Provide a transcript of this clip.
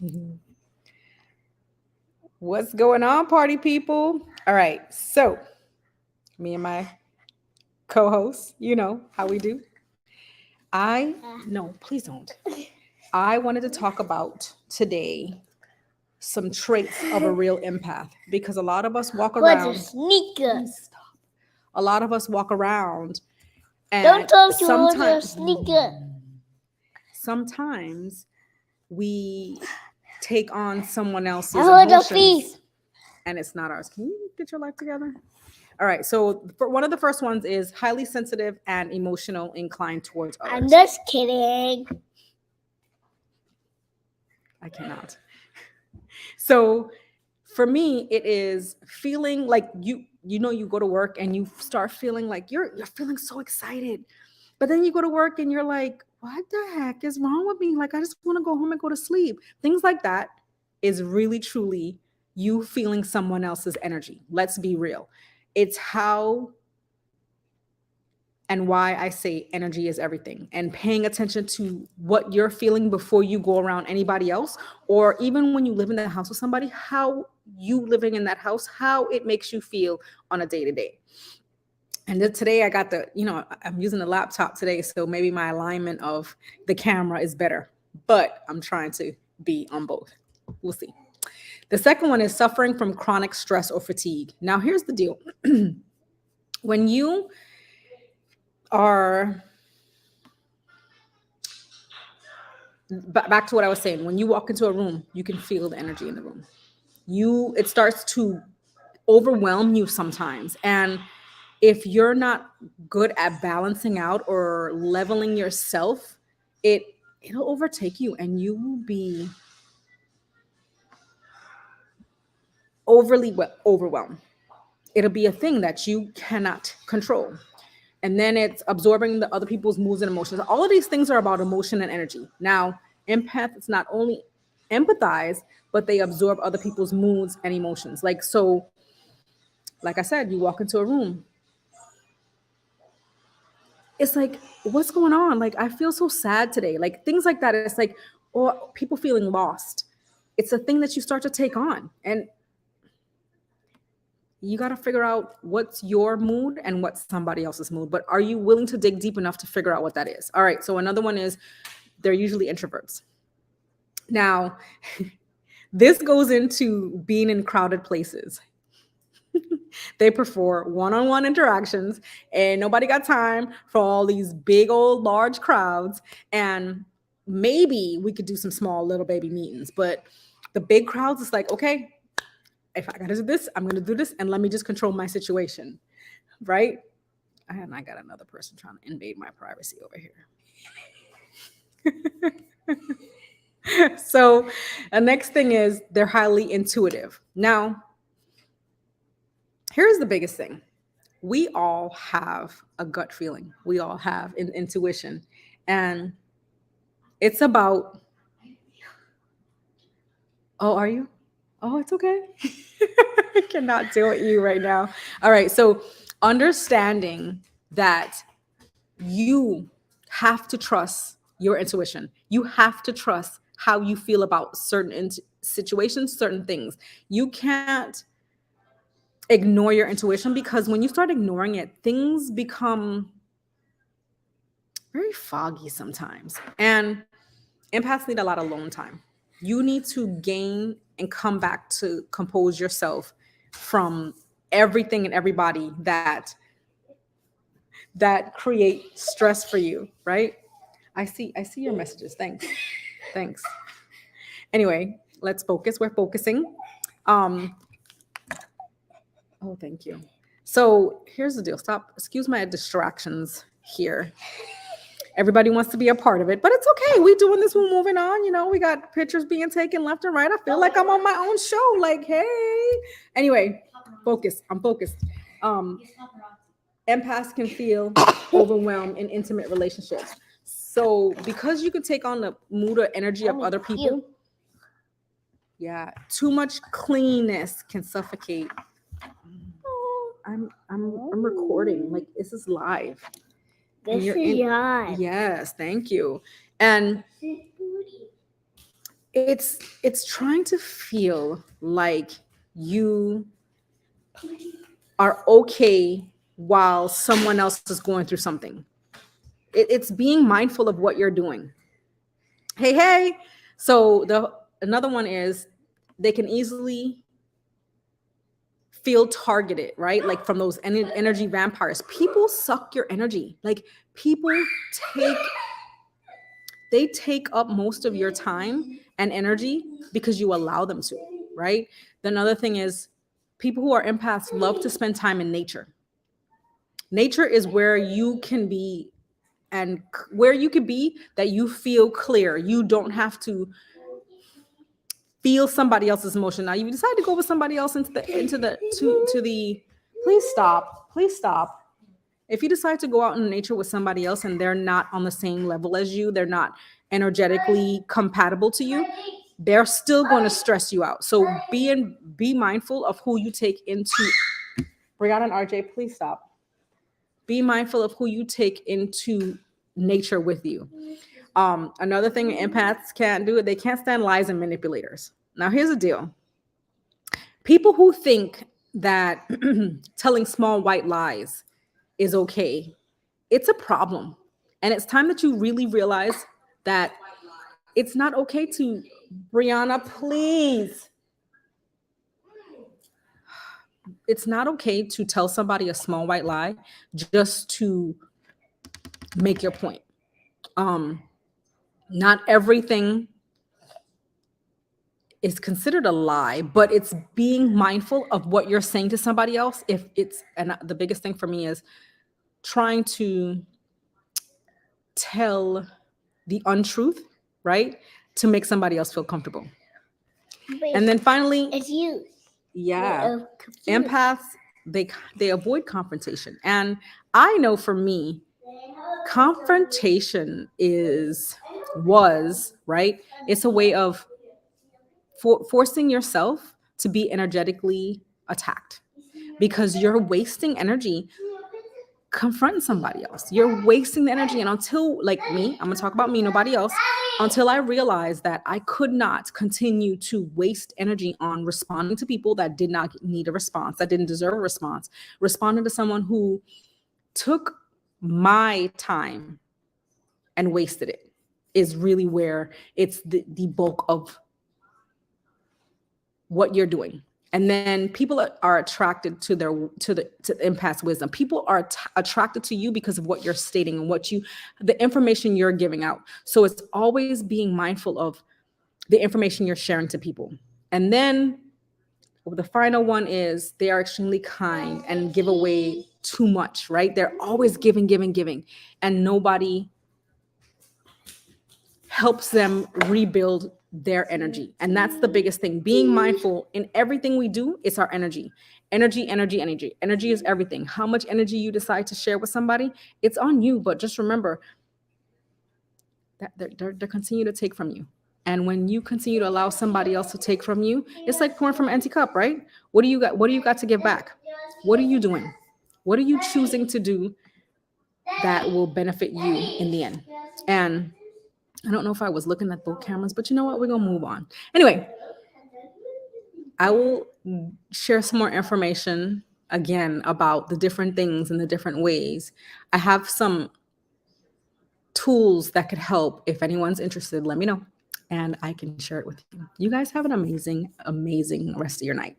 Mhm. What's going on, party people? All right, so me and my co-host, you know how we do. I no, please don't. I wanted to talk about today some traits of a real empath because a lot of us walk What's a around. sneaker? Please stop. A lot of us walk around Don't and talk to hold your sometimes sneaker. sometimes we take on someone I else's hold your emotions feet. and it's not ours. Can you get your life together? All right. So for one of the first ones is highly sensitive and emotional inclined towards I'm others. just kidding. I cannot. So for me, it is feeling like you go to work and you start feeling like you're feeling so excited. But then you go to work and you're like, what the heck is wrong with me? Like I just want to go home and go to sleep. Things like that is really truly you feeling someone else's energy. Let's be real. It's how and why I say energy is everything and paying attention to what you're feeling before you go around anybody else, or even when you live in the house with somebody, how you living in that house, how it makes you feel on a day to day. And then today I got I'm using the laptop today, so maybe my alignment of the camera is better, but I'm trying to be on both. We'll see. The second one is suffering from chronic stress or fatigue. Now, here's the deal. When you are back to what I was saying, when you walk into a room, you can feel the energy in the room. It starts to overwhelm you sometimes. And if you're not good at balancing out or leveling yourself, it it'll overtake you and you will be overwhelmed. It'll be a thing that you cannot control. And then it's absorbing the other people's moods and emotions. All of these things are about emotion and energy. Now, empaths not only empathize, but they absorb other people's moods and emotions. Like I said, you walk into a room, it's like, what's going on? Like, I feel so sad today. Like things like that. It's like, or people feeling lost. It's a thing that you start to take on. And you got to figure out what's your mood and what's somebody else's mood. But are you willing to dig deep enough to figure out what that is? All right. So another one is they're usually introverts. Now, this goes into being in crowded places. They prefer one-on-one interactions, and nobody got time for all these big old large crowds. And maybe we could do some small little baby meetings, but the big crowds, it's like, okay, if I gotta do this, I'm gonna do this, and let me just control my situation, right? And I got another person trying to invade my privacy over here. So the next thing is they're highly intuitive. Now, here's the biggest thing. We all have a gut feeling. We all have an intuition. And it's about, oh, are you? Oh, it's okay. I cannot deal with you right now. All right. So understanding that you have to trust your intuition. You have to trust how you feel about certain situations, certain things. You can't ignore your intuition because when you start ignoring it, things become very foggy sometimes. And empaths need a lot of alone time. You need to gain and come back to compose yourself from everything and everybody that create stress for you, right? I see your messages. Thanks. Thanks. Anyway, let's focus. We're focusing. Um, oh, thank you. So here's the deal. Stop. Excuse my distractions here. Everybody wants to be a part of it, but it's okay. We doing this. We're moving on. We got pictures being taken left and right. I feel like I'm on my own show. Like, hey. Anyway, focus. I'm focused. Um, Empaths can feel overwhelmed in intimate relationships. So because you can take on the mood or energy of other people, yeah, too much cleanness can suffocate. I'm recording. Like this is live. This is live. Yes, thank you. And it's trying to feel like you are okay while someone else is going through something. It's being mindful of what you're doing. Hey, hey. So the another one is they can easily feel targeted, right? Like from those energy vampires. People suck your energy. Like people take they take up most of your time and energy because you allow them to, right? The another thing is people who are empaths love to spend time in nature. Nature is where you can be and where you can be that you feel clear. You don't have to feel somebody else's emotion. Now you decide to go with somebody else into the please stop. Please stop. If you decide to go out in nature with somebody else and they're not on the same level as you, they're not energetically compatible to you, they're still going to stress you out. So be mindful of who you take into. Brianna and RJ, please stop. Be mindful of who you take into nature with you. Another thing empaths can't do, they can't stand lies and manipulators. Now, here's the deal. People who think that telling small white lies is okay, it's a problem. And it's time that you really realize that it's not okay to, Brianna, please. It's not okay to tell somebody a small white lie just to make your point. Not everything is considered a lie, but it's being mindful of what you're saying to somebody else. If it's, and the biggest thing for me is trying to tell the untruth, right? To make somebody else feel comfortable. And then finally, it's you. yeah, empaths, they avoid confrontation. And I know for me, confrontation was, right? It's a way of forcing yourself to be energetically attacked because you're wasting energy confronting somebody else. You're wasting the energy. And until, like me, I'm gonna talk about me, nobody else, until I realized that I could not continue to waste energy on responding to people that did not need a response, that didn't deserve a response, responding to someone who took my time and wasted it, is really where it's the bulk of what you're doing. And then people are attracted to the empath's wisdom. People are attracted to you because of what you're stating and the information you're giving out. So it's always being mindful of the information you're sharing to people. And then the final one is they are extremely kind and give away too much, right? They're always giving, and nobody helps them rebuild their energy. And that's the biggest thing. Being mindful in everything we do, it's our energy. Energy. Energy is everything. How much energy you decide to share with somebody, it's on you. But just remember that they're continue to take from you. And when you continue to allow somebody else to take from you, it's like pouring from an empty cup, right? What do you got? What do you got to give back? What are you doing? What are you choosing to do that will benefit you in the end? And I don't know if I was looking at both cameras, but you know what? We're going to move on. Anyway, I will share some more information again about the different things and the different ways. I have some tools that could help. If anyone's interested, let me know and I can share it with you. You guys have an amazing, amazing rest of your night.